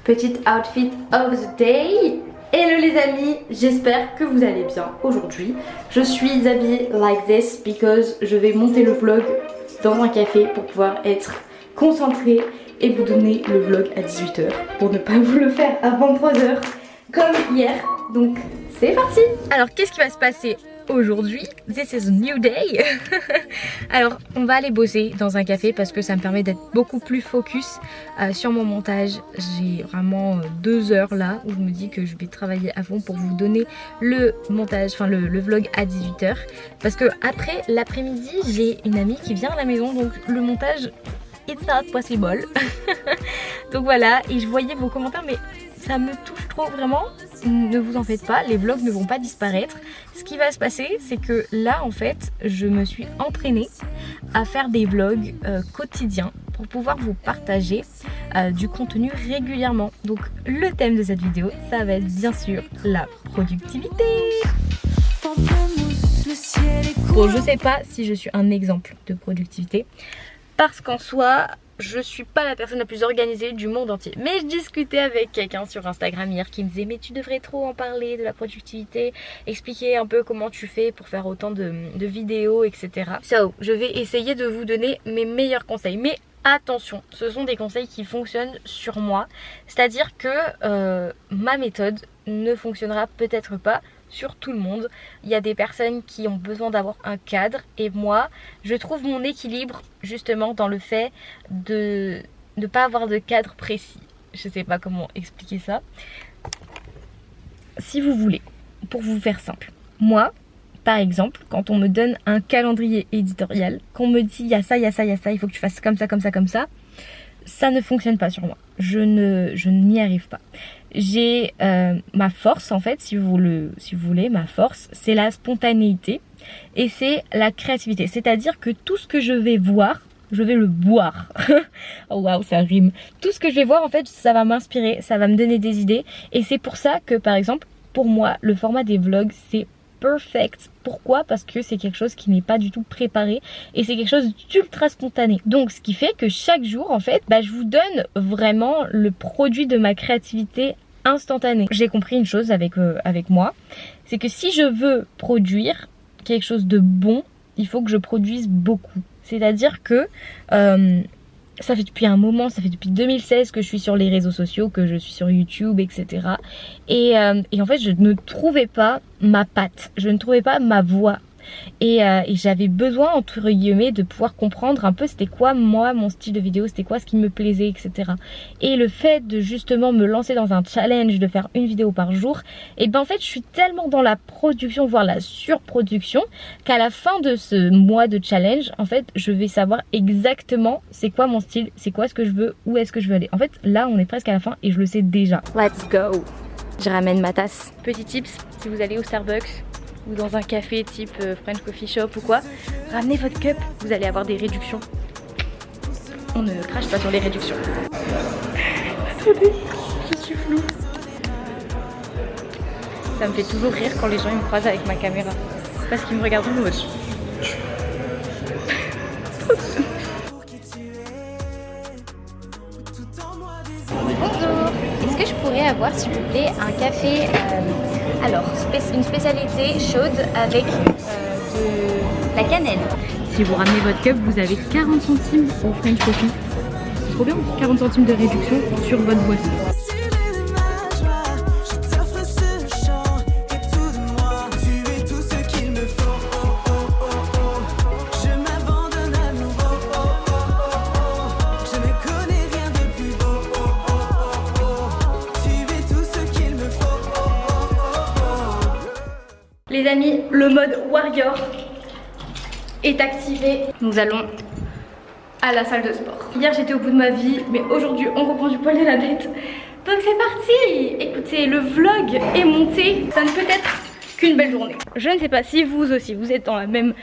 Petite outfit of the day. Hello les amis, j'espère que vous allez bien aujourd'hui. Je suis habillée like this because je vais monter le vlog dans un café pour pouvoir être concentrée et vous donner le vlog à 18 h pour ne pas vous le faire à 23 h comme hier. Donc c'est parti. Alors qu'est-ce qui va se passer aujourd'hui? This is a new day. Alors on va aller bosser dans un café parce que ça me permet d'être beaucoup plus focus sur mon montage. J'ai vraiment 2 heures là où je me dis que je vais travailler à fond pour vous donner le montage, enfin le vlog à 18 h. Parce que après l'après-midi j'ai une amie qui vient à la maison, donc le montage it's not possible. Donc voilà, et je voyais vos commentaires mais ça me touche trop vraiment. Ne vous en faites pas, les vlogs ne vont pas disparaître. Ce qui va se passer, c'est que là en fait je me suis entraînée à faire des vlogs quotidiens pour pouvoir vous partager du contenu régulièrement. Donc le thème de cette vidéo, ça va être bien sûr la productivité. Bon, je sais pas si je suis un exemple de productivité parce qu'en soi je suis pas la personne la plus organisée du monde entier. Mais je discutais avec quelqu'un sur Instagram hier qui me disait mais tu devrais trop en parler de la productivité, expliquer un peu comment tu fais pour faire autant de vidéos, etc. So, je vais essayer de vous donner mes meilleurs conseils. Mais attention, ce sont des conseils qui fonctionnent sur moi. C'est-à-dire que ma méthode ne fonctionnera peut-être pas sur tout le monde. Il y a des personnes qui ont besoin d'avoir un cadre et moi je trouve mon équilibre justement dans le fait de ne pas avoir de cadre précis. Je sais pas comment expliquer ça. Si vous voulez, pour vous faire simple, moi par exemple quand on me donne un calendrier éditorial, qu'on me dit il y a ça, il y a ça, il y a ça, il faut que tu fasses comme ça, comme ça, comme ça ne fonctionne pas sur moi. Je n'y arrive pas. J'ai ma force en fait, si vous voulez, ma force c'est la spontanéité et c'est la créativité. C'est-à-dire que tout ce que je vais voir, je vais le boire. Oh waouh, ça rime. Tout ce que je vais voir en fait, ça va m'inspirer, ça va me donner des idées. Et c'est pour ça que par exemple, pour moi, le format des vlogs c'est perfect. Pourquoi? Parce que c'est quelque chose qui n'est pas du tout préparé et c'est quelque chose d'ultra spontané. Donc ce qui fait que chaque jour en fait je vous donne vraiment le produit de ma créativité instantanée. J'ai compris une chose avec moi, c'est que si je veux produire quelque chose de bon, il faut que je produise beaucoup. C'est-à-dire que ça fait depuis un moment, ça fait depuis 2016 que je suis sur les réseaux sociaux, que je suis sur YouTube, etc. Et en fait, je ne trouvais pas ma patte, je ne trouvais pas ma voix. Et j'avais besoin, entre guillemets, de pouvoir comprendre un peu c'était quoi moi, mon style de vidéo, c'était quoi ce qui me plaisait, etc. Et le fait de justement me lancer dans un challenge, de faire une vidéo par jour, et ben en fait je suis tellement dans la production, voire la surproduction, qu'à la fin de ce mois de challenge, en fait je vais savoir exactement c'est quoi mon style, c'est quoi ce que je veux, où est-ce que je veux aller. En fait là on est presque à la fin et je le sais déjà. Let's go. Je ramène ma tasse. Petit tips, si vous allez au Starbucks ou dans un café type French Coffee Shop ou quoi, ramenez votre cup, vous allez avoir des réductions. On ne crache pas sur les réductions. Attendez, je suis floue. Ça me fait toujours rire quand les gens me croisent avec ma caméra. Parce qu'ils me regardent en mode. Bonjour, est-ce que je pourrais avoir s'il vous plaît un café alors, une spécialité chaude avec de la cannelle. Si vous ramenez votre cup, vous avez 40 centimes au French Coffee. C'est trop bien, 40 centimes de réduction sur votre boisson. Les amis, le mode warrior est activé. Nous allons à la salle de sport. Hier j'étais au bout de ma vie, mais aujourd'hui on reprend du poil de la bête. Donc c'est parti. Écoutez, le vlog est monté. Ça ne peut être qu'une belle journée. Je ne sais pas si vous aussi vous êtes dans la même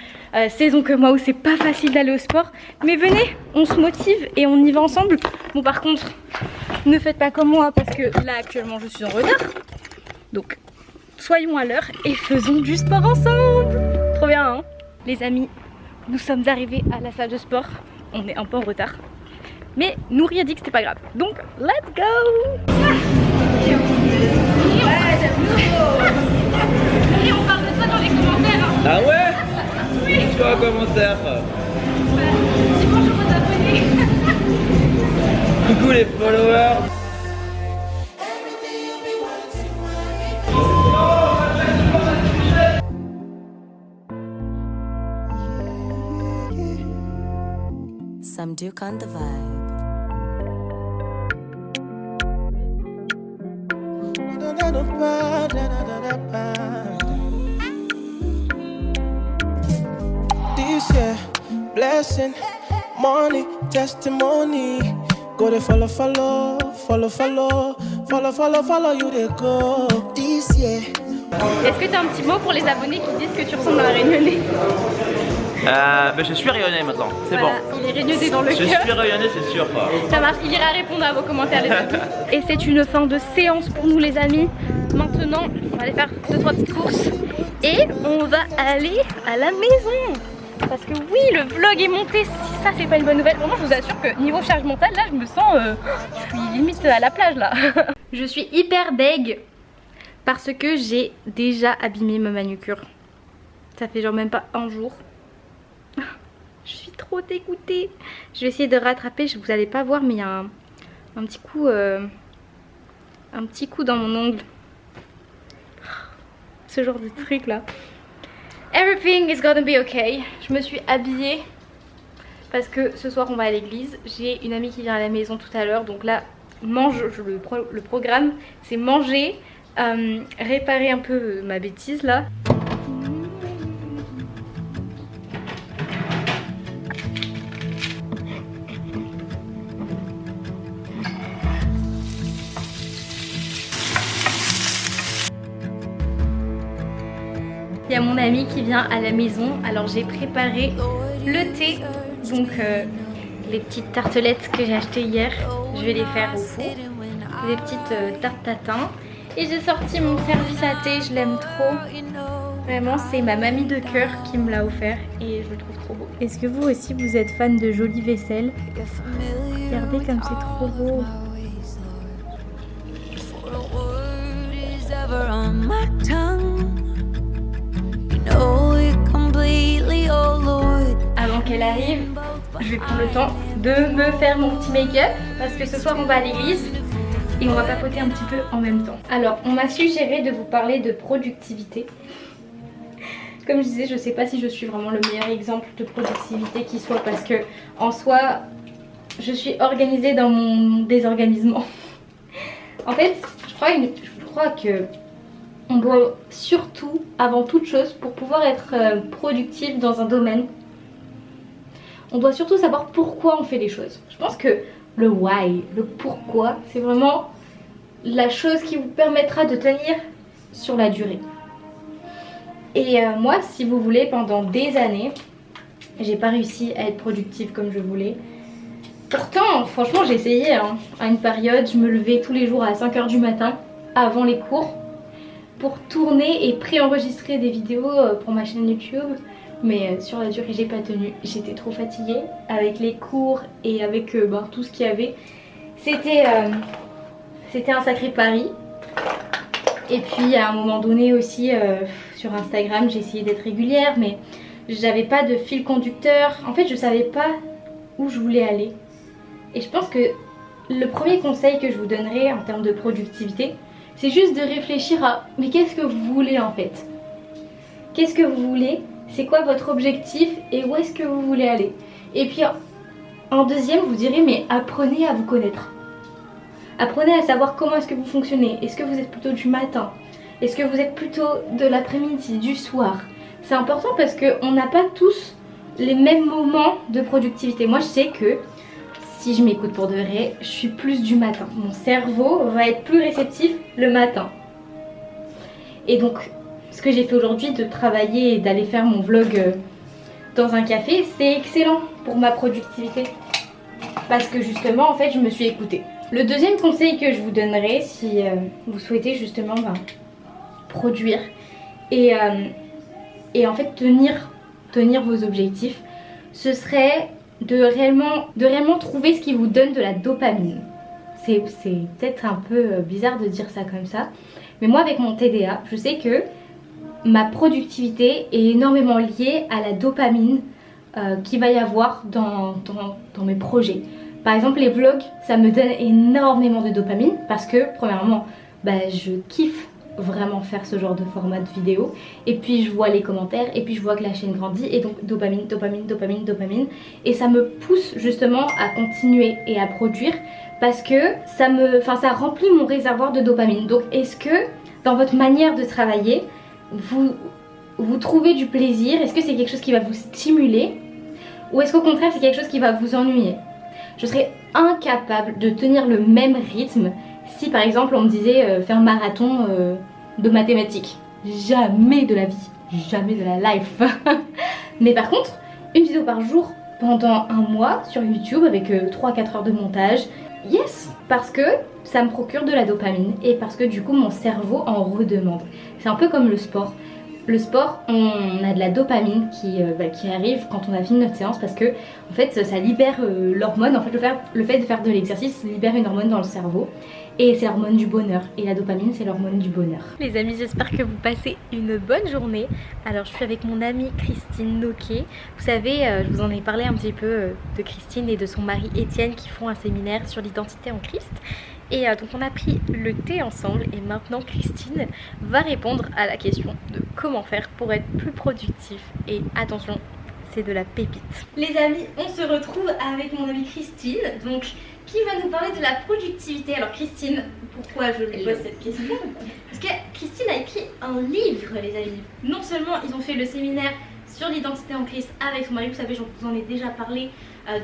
saison que moi où c'est pas facile d'aller au sport, mais venez, on se motive et on y va ensemble. Bon par contre, ne faites pas comme moi parce que là actuellement je suis en retard. Donc soyons à l'heure et faisons du sport ensemble. Trop bien hein. Les amis, nous sommes arrivés à la salle de sport. On est un peu en retard, mais Nouri a dit que c'était pas grave. Donc let's go. Duke on the vibe. This year, blessing, money, testimony. Go to follow, follow, follow, follow, follow, follow, follow you they go. This year. Est-ce que tu as un petit mot pour les abonnés qui disent que tu ressembles à un Réunionnais? Je suis rayonné maintenant, c'est voilà, bon. Il est Réunionnais dans le cœur. Je suis rayonné, c'est sûr. Ça marche, il ira répondre à vos commentaires les amis. Et c'est une fin de séance pour nous les amis. Maintenant, on va aller faire 2-3 petites courses. Et on va aller à la maison. Parce que oui, le vlog est monté, si ça c'est pas une bonne nouvelle. Vraiment je vous assure que niveau charge mentale, là je me sens, je suis limite à la plage là. Je suis hyper deg. Parce que j'ai déjà abîmé ma manucure. Ça fait genre même pas un jour. Je suis trop dégoûtée. Je vais essayer de rattraper. Vous allez pas voir mais il y a un petit coup dans mon ongle. Ce genre de truc là. Everything is gonna be okay. Je me suis habillée parce que ce soir on va à l'église. J'ai une amie qui vient à la maison tout à l'heure. Donc là, le programme c'est manger, réparer un peu ma bêtise là. Il y a mon ami qui vient à la maison, alors j'ai préparé le thé, donc les petites tartelettes que j'ai achetées hier, je vais les faire au four, des petites tartes tatin. Et j'ai sorti mon service à thé, je l'aime trop, vraiment c'est ma mamie de cœur qui me l'a offert et je le trouve trop beau. Est-ce que vous aussi vous êtes fan de jolie vaisselle? Regardez comme c'est trop beau. Avant qu'elle arrive, je vais prendre le temps de me faire mon petit make-up parce que ce soir on va à l'église et on va papoter un petit peu en même temps. Alors on m'a suggéré de vous parler de productivité. Comme je disais, je sais pas si je suis vraiment le meilleur exemple de productivité qui soit parce que en soi je suis organisée dans mon désorganisement. En fait je crois que on doit surtout, avant toute chose, pour pouvoir être productif dans un domaine, on doit surtout savoir pourquoi on fait les choses. Je pense que le why, le pourquoi, c'est vraiment la chose qui vous permettra de tenir sur la durée. Et moi, si vous voulez, pendant des années, j'ai pas réussi à être productive comme je voulais. Pourtant, franchement, j'ai essayé. Hein. À une période, je me levais tous les jours à 5 h du matin, avant les cours, pour tourner et pré-enregistrer des vidéos pour ma chaîne YouTube. Mais sur la durée j'ai pas tenu, j'étais trop fatiguée avec les cours et avec tout ce qu'il y avait. C'était un sacré pari. Et puis à un moment donné aussi sur Instagram j'ai essayé d'être régulière mais j'avais pas de fil conducteur. En fait je savais pas où je voulais aller. Et je pense que le premier conseil que je vous donnerai en termes de productivité, c'est juste de réfléchir à mais qu'est-ce que vous voulez en fait? Qu'est-ce que vous voulez? C'est quoi votre objectif et où est-ce que vous voulez aller? Et puis en deuxième vous direz mais apprenez à vous connaître. Apprenez à savoir comment est-ce que vous fonctionnez. Est-ce que vous êtes plutôt du matin? Est-ce que vous êtes plutôt de l'après-midi, du soir? C'est important parce qu'on n'a pas tous les mêmes moments de productivité. Moi je sais que si je m'écoute pour de vrai, je suis plus du matin. Mon cerveau va être plus réceptif le matin. Et donc, ce que j'ai fait aujourd'hui de travailler et d'aller faire mon vlog dans un café, c'est excellent pour ma productivité. Parce que justement, en fait, je me suis écoutée. Le deuxième conseil que je vous donnerai, si vous souhaitez justement produire et en fait tenir vos objectifs, ce serait de réellement trouver ce qui vous donne de la dopamine. C'est peut-être un peu bizarre de dire ça comme ça, mais moi avec mon TDA, je sais que ma productivité est énormément liée à la dopamine qu'il va y avoir dans mes projets. Par exemple les vlogs, ça me donne énormément de dopamine parce que premièrement, je kiffe vraiment faire ce genre de format de vidéo. Et puis je vois les commentaires et puis je vois que la chaîne grandit et donc dopamine, dopamine, dopamine, dopamine. Et ça me pousse justement à continuer et à produire parce que ça remplit mon réservoir de dopamine. Donc est-ce que dans votre manière de travailler, vous trouvez du plaisir? Est-ce que c'est quelque chose qui va vous stimuler? Ou est-ce qu'au contraire c'est quelque chose qui va vous ennuyer? Je serais incapable de tenir le même rythme si par exemple on me disait faire un marathon de mathématiques. Jamais de la vie, jamais de la life. Mais par contre, une vidéo par jour pendant un mois sur YouTube avec 3-4 heures de montage, yes, parce que ça me procure de la dopamine et parce que du coup mon cerveau en redemande. C'est un peu comme le sport. Le sport, on a de la dopamine qui arrive quand on a fini notre séance parce que en fait ça libère l'hormone. En fait le fait de faire de l'exercice libère une hormone dans le cerveau et c'est l'hormone du bonheur. Et la dopamine c'est l'hormone du bonheur. Les amis, j'espère que vous passez une bonne journée. Alors je suis avec mon amie Christine Noquet. Vous savez, je vous en ai parlé un petit peu de Christine et de son mari Étienne qui font un séminaire sur l'identité en Christ. Et donc on a pris le thé ensemble et maintenant Christine va répondre à la question de comment faire pour être plus productif. Et attention, c'est de la pépite. Les amis, on se retrouve avec mon amie Christine, donc qui va nous parler de la productivité. Alors Christine, pourquoi je lui pose cette question? Parce que Christine a écrit un livre, les amis. Non seulement ils ont fait le séminaire sur l'identité en Christ avec son mari, vous savez, je vous en ai déjà parlé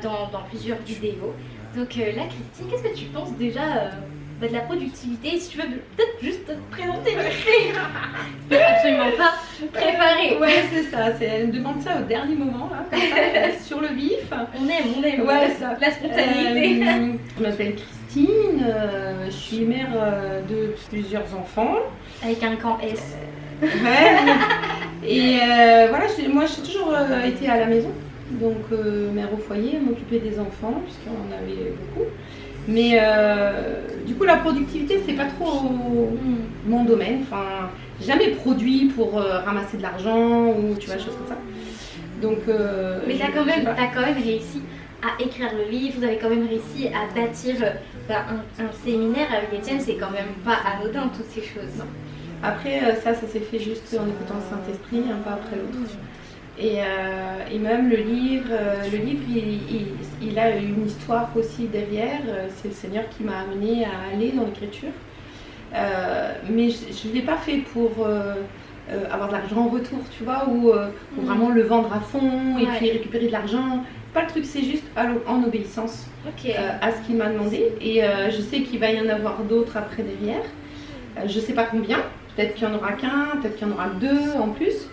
dans plusieurs vidéos. Donc là Christine, qu'est-ce que tu penses déjà de la productivité? Si tu veux peut-être juste te présenter le fait. C'est absolument pas préparé. Ouais, c'est ça, elle me demande ça au dernier moment, là, comme ça, sur le vif. On aime ouais, ça. La spontanéité. Je m'appelle Christine, je suis mère de plusieurs enfants. Avec un camp S. Ouais. Et voilà, moi j'ai toujours été à la maison. Donc mère au foyer, m'occuper des enfants, puisqu'on en avait beaucoup. Mais du coup la productivité c'est pas trop mon domaine. Enfin, j'ai jamais produit pour ramasser de l'argent ou tu vois, choses comme ça. Donc mais t'as quand même réussi à écrire le livre, vous avez quand même réussi à bâtir un séminaire avec Étienne, c'est quand même pas anodin toutes ces choses. Non. Après ça s'est fait juste en écoutant le Saint-Esprit, un pas après l'autre. Et même le livre il a une histoire aussi derrière. C'est le Seigneur qui m'a amené à aller dans l'écriture. Mais je ne l'ai pas fait pour avoir de l'argent en retour, tu vois, ou pour vraiment le vendre à fond et puis récupérer de l'argent. Pas le truc, c'est juste en obéissance à ce qu'il m'a demandé. Et je sais qu'il va y en avoir d'autres après derrière. Je ne sais pas combien, peut-être qu'il n'y en aura qu'un, peut-être qu'il y en aura deux en plus.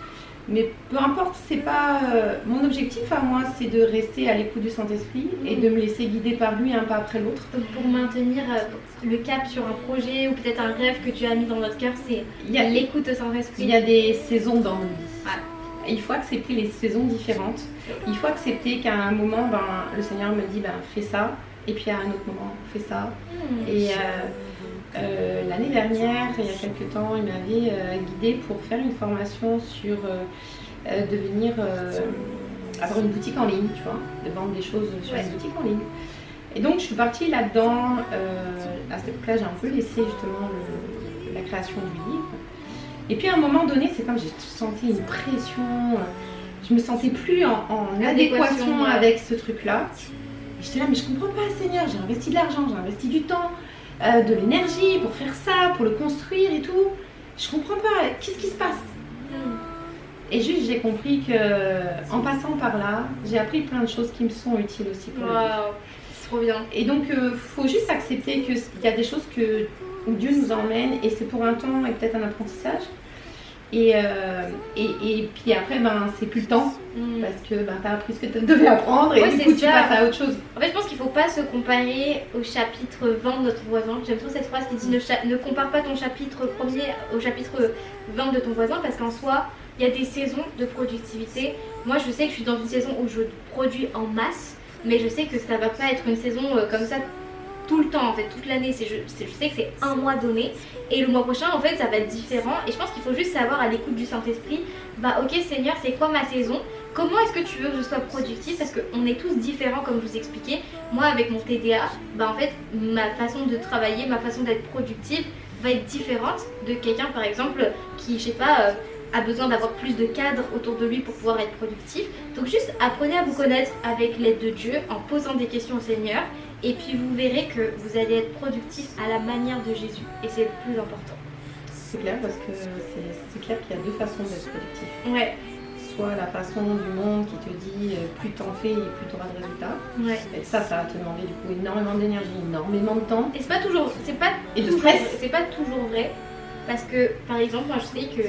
Mais peu importe, c'est pas mon objectif à moi, c'est de rester à l'écoute du Saint-Esprit et de me laisser guider par lui un pas après l'autre. Donc pour maintenir le cap sur un projet ou peut-être un rêve que tu as mis dans notre cœur, c'est l'écoute au Saint-Esprit. Il y a des saisons dans nos vies. Ouais. Il faut accepter les saisons différentes. Il faut accepter qu'à un moment, le Seigneur me dit fais ça, et puis à un autre moment, fais ça. Et l'année dernière, il y a quelques temps, il m'avait guidée pour faire une formation sur devenir avoir une boutique en ligne, tu vois, de vendre des choses sur une boutique en ligne. Et donc je suis partie là-dedans. À cette époque-là, j'ai un peu laissé justement la création du livre. Et puis à un moment donné, c'est comme j'ai senti une pression. Je me sentais plus en adéquation avec ce truc-là. J'étais là, mais je comprends pas, Seigneur, j'ai investi de l'argent, j'ai investi du temps, de l'énergie pour faire ça, pour le construire et tout. Je comprends pas, qu'est-ce qui se passe? Et juste j'ai compris que en passant par là, j'ai appris plein de choses qui me sont utiles aussi pour le vivre. C'est trop bien. Et donc faut juste accepter qu'il y a des choses où Dieu nous emmène et c'est pour un temps et peut-être un apprentissage. Et puis après c'est plus le temps parce que t'as appris ce que tu devais apprendre et du coup tu passes à autre chose. En fait je pense qu'il faut pas se comparer au chapitre 20 de notre voisin. J'aime trop cette phrase qui dit ne compare pas ton chapitre premier au chapitre 20 de ton voisin, parce qu'en soi il y a des saisons de productivité. Moi je sais que je suis dans une saison où je produis en masse, mais je sais que ça va pas être une saison comme ça tout le temps, en fait, toute l'année. Je sais que c'est un mois donné et le mois prochain en fait ça va être différent, et je pense qu'il faut juste savoir à l'écoute du Saint-Esprit, ok Seigneur, c'est quoi ma saison, comment est-ce que tu veux que je sois productive, parce qu'on est tous différents comme je vous expliquais. Moi avec mon TDA, en fait ma façon de travailler, ma façon d'être productive, va être différente de quelqu'un par exemple qui, je sais pas, a besoin d'avoir plus de cadres autour de lui pour pouvoir être productif. Donc juste apprenez à vous connaître avec l'aide de Dieu en posant des questions au Seigneur et puis vous verrez que vous allez être productif à la manière de Jésus et c'est le plus important. C'est clair parce que c'est clair qu'il y a deux façons d'être productif. Ouais. Soit la façon du monde qui te dit plus t'en fais et plus tu auras de résultats. Ouais. Et ça va te demander du coup énormément d'énergie, énormément de temps. Et c'est pas toujours, Et de stress. C'est pas toujours vrai parce que par exemple moi je sais que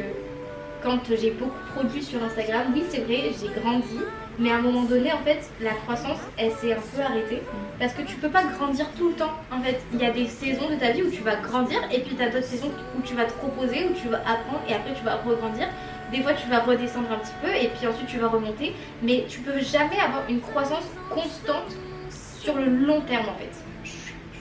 quand j'ai beaucoup produit sur Instagram, oui c'est vrai j'ai grandi, mais à un moment donné en fait la croissance elle s'est un peu arrêtée parce que tu peux pas grandir tout le temps. En fait il y a des saisons de ta vie où tu vas grandir et puis tu as d'autres saisons où tu vas te reposer, où tu vas apprendre et après tu vas regrandir. Des fois tu vas redescendre un petit peu et puis ensuite tu vas remonter, mais tu peux jamais avoir une croissance constante sur le long terme en fait. Je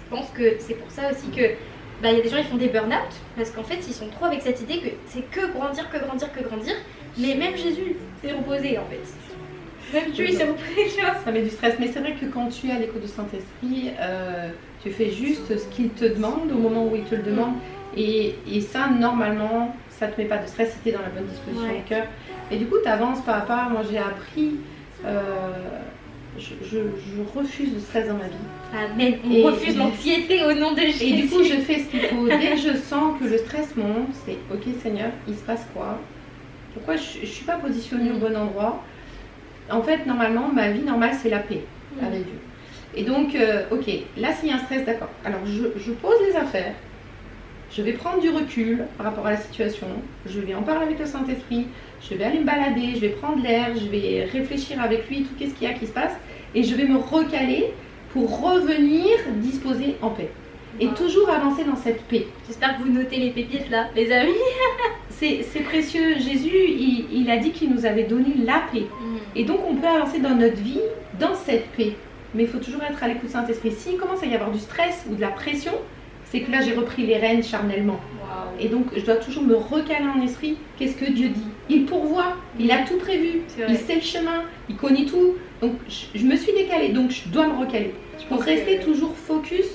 pense que c'est pour ça aussi que il y a des gens qui font des burn-out parce qu'en fait ils sont trop avec cette idée que c'est que grandir, mais même Jésus s'est reposé en fait. Même Dieu il s'est reposé, tu vois. Ça met du stress, mais c'est vrai que quand tu es à l'écoute du Saint-Esprit, tu fais juste ce qu'il te demande au moment où il te le demande et ça normalement ça te met pas de stress si tu es dans la bonne disposition du cœur. Et du coup tu avances pas à pas. Moi j'ai appris, je refuse le stress dans ma vie. Amen. On refuse l'anxiété au nom de Jésus. Et du coup je fais ce qu'il faut. Dès que je sens que le stress monte, c'est ok Seigneur, il se passe quoi? Pourquoi je suis pas positionnée au bon endroit? En fait normalement ma vie normale c'est la paix avec Dieu. Et donc ok, là s'il y a un stress, d'accord. Alors je pose les affaires. Je vais prendre du recul par rapport à la situation, je vais en parler avec le Saint-Esprit, je vais aller me balader, je vais prendre l'air, je vais réfléchir avec lui, tout qu'est-ce qu'il y a qui se passe, et je vais me recaler pour revenir disposer en paix. Et toujours avancer dans cette paix. J'espère que vous notez les pépites là, les amis. C'est précieux, Jésus, il a dit qu'il nous avait donné la paix. Et donc on peut avancer dans notre vie, dans cette paix. Mais il faut toujours être à l'écoute du Saint-Esprit. S'il commence à y avoir du stress ou de la pression, c'est que là j'ai repris les rênes charnellement. Wow. Et donc je dois toujours me recaler en esprit. Qu'est-ce que Dieu dit? Il pourvoit, il a tout prévu, il sait le chemin, il connaît tout. Donc je me suis décalée, donc je dois me recaler. Pour rester toujours focus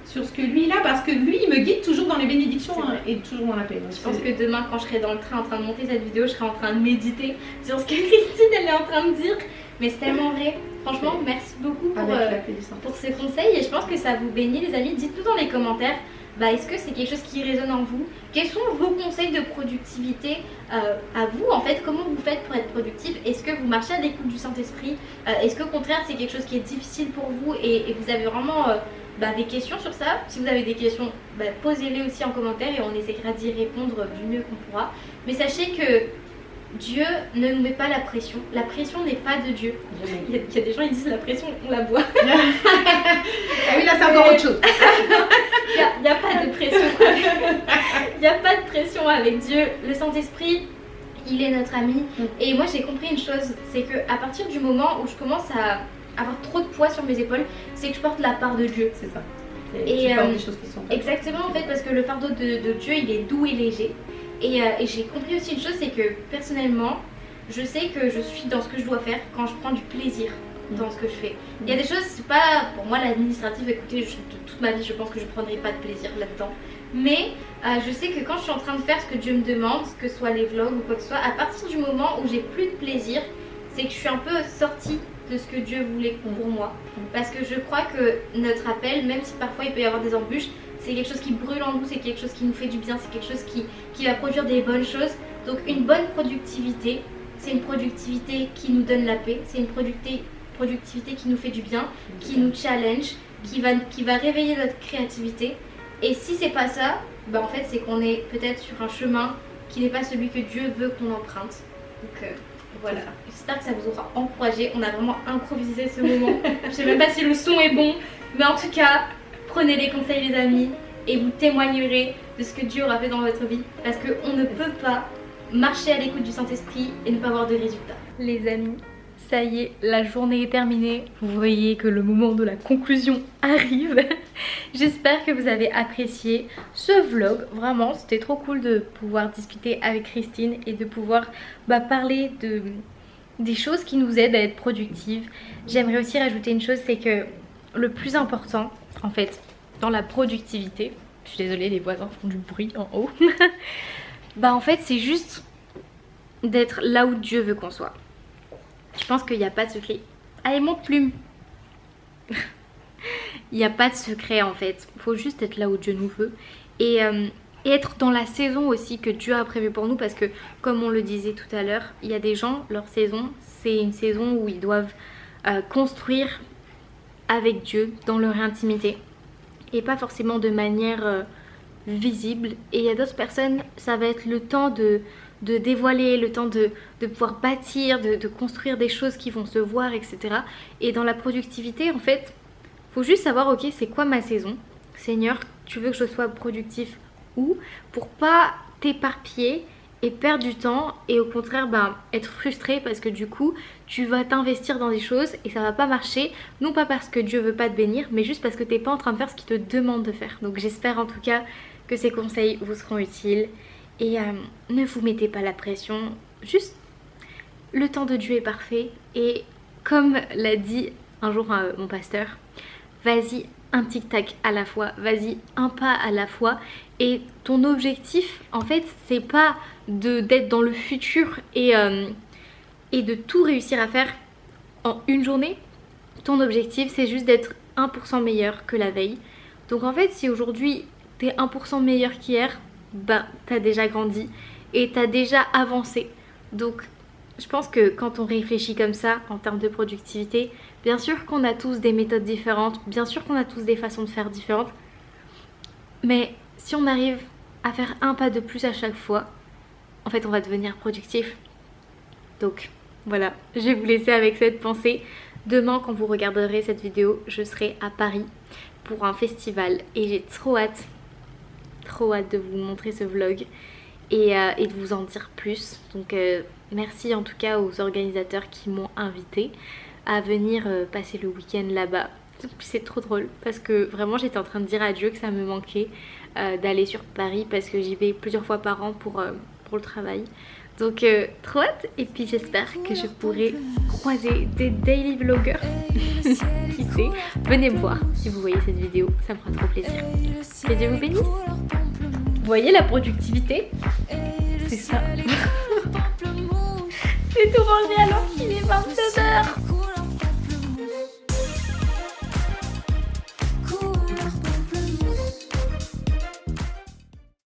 sur ce que lui il a, parce que lui il me guide toujours dans les bénédictions et toujours dans la paix. Donc, je pense que demain quand je serai dans le train en train de monter cette vidéo, je serai en train de méditer sur ce que Christine elle est en train de dire. Mais c'est tellement vrai. Franchement, merci beaucoup pour ces conseils et je pense que ça vous bénit les amis. Dites-nous dans les commentaires, est-ce que c'est quelque chose qui résonne en vous? Quels sont vos conseils de productivité à vous en fait? Comment vous faites pour être productif? Est-ce que vous marchez à l'écoute du Saint-Esprit? Est-ce qu'au contraire c'est quelque chose qui est difficile pour vous et vous avez vraiment des questions sur ça? Si vous avez des questions, posez-les aussi en commentaire et on essaiera d'y répondre du mieux qu'on pourra. Mais sachez que Dieu ne nous met pas la pression. La pression n'est pas de Dieu. Il y a des gens qui disent la pression, on la boit. Ah oui, là c'est encore autre chose. Il n'y a pas de pression. Il n'y a pas de pression avec Dieu. Le Saint-Esprit, il est notre ami. Et moi j'ai compris une chose, c'est qu'à partir du moment où je commence à avoir trop de poids sur mes épaules, c'est que je porte la part de Dieu. C'est ça. Et tu portes des choses qui sont pas. Exactement en fait, parce que le fardeau de Dieu, il est doux et léger. Et j'ai compris aussi une chose, c'est que personnellement, je sais que je suis dans ce que je dois faire quand je prends du plaisir dans ce que je fais. Il y a des choses, c'est pas pour moi l'administratif, écoutez, toute ma vie je pense que je prendrai pas de plaisir là-dedans. Mais je sais que quand je suis en train de faire ce que Dieu me demande, que ce soit les vlogs ou quoi que ce soit, à partir du moment où j'ai plus de plaisir, c'est que je suis un peu sortie de ce que Dieu voulait pour moi. Parce que je crois que notre appel, même si parfois il peut y avoir des embûches, c'est quelque chose qui brûle en nous, c'est quelque chose qui nous fait du bien, c'est quelque chose qui va produire des bonnes choses. Donc une bonne productivité, c'est une productivité qui nous donne la paix, c'est une productivité qui nous fait du bien, qui nous challenge, qui va réveiller notre créativité. Et si c'est pas ça, en fait c'est qu'on est peut-être sur un chemin qui n'est pas celui que Dieu veut qu'on emprunte. Donc voilà, j'espère que ça vous aura encouragé. On a vraiment improvisé ce moment. Je sais même pas si le son est bon, mais en tout cas, prenez les conseils les amis et vous témoignerez de ce que Dieu aura fait dans votre vie. Parce qu'on ne peut pas marcher à l'écoute du Saint-Esprit et ne pas avoir de résultats. Les amis, ça y est, la journée est terminée. Vous voyez que le moment de la conclusion arrive. J'espère que vous avez apprécié ce vlog. Vraiment, c'était trop cool de pouvoir discuter avec Christine et de pouvoir parler des choses qui nous aident à être productives. J'aimerais aussi rajouter une chose, c'est que le plus important, en fait, dans la productivité, Je suis désolée, les voisins font du bruit en haut. Bah en fait c'est juste d'être là où Dieu veut qu'on soit. Je pense qu'il n'y a pas de secret. Allez, monte plume. Il n'y a pas de secret en fait. Il faut juste être là où Dieu nous veut. Et être dans la saison aussi que Dieu a prévue pour nous. Parce que comme on le disait tout à l'heure, il y a des gens, leur saison, c'est une saison où ils doivent construire avec Dieu dans leur intimité. Et pas forcément de manière visible. Et il y a d'autres personnes, ça va être le temps de dévoiler, le temps de pouvoir bâtir, de construire des choses qui vont se voir, etc. Et dans la productivité, en fait, faut juste savoir, ok, c'est quoi ma saison? Seigneur, tu veux que je sois productif où? Pour pas t'éparpiller et perdre du temps et au contraire être frustré parce que du coup tu vas t'investir dans des choses et ça va pas marcher, non pas parce que Dieu veut pas te bénir mais juste parce que t'es pas en train de faire ce qu'il te demande de faire. Donc j'espère en tout cas que ces conseils vous seront utiles et ne vous mettez pas la pression, juste le temps de Dieu est parfait et comme l'a dit un jour mon pasteur, vas-y un tic-tac à la fois, vas-y un pas à la fois. Et ton objectif en fait c'est pas d'être dans le futur et de tout réussir à faire en une journée. Ton objectif c'est juste d'être 1% meilleur que la veille. Donc en fait si aujourd'hui t'es 1% meilleur qu'hier, t'as déjà grandi et t'as déjà avancé. Donc je pense que quand on réfléchit comme ça en termes de productivité, bien sûr qu'on a tous des méthodes différentes, bien sûr qu'on a tous des façons de faire différentes, mais si on arrive à faire un pas de plus à chaque fois, en fait on va devenir productif. Donc voilà, je vais vous laisser avec cette pensée. Demain quand vous regarderez cette vidéo, je serai à Paris pour un festival et j'ai trop hâte de vous montrer ce vlog et de vous en dire plus. Donc merci en tout cas aux organisateurs qui m'ont invité à venir passer le week-end là-bas. C'est trop drôle parce que vraiment j'étais en train de dire à Dieu que ça me manquait d'aller sur Paris parce que j'y vais plusieurs fois par an pour le travail. Donc trop hâte et puis j'espère que je pourrai croiser des daily vloggers. Qui sait, venez me voir si vous voyez cette vidéo, ça me fera trop plaisir. Que Dieu vous bénisse. Vous voyez la productivité? C'est ça. C'est tout rangé alors qu'il est 22 h.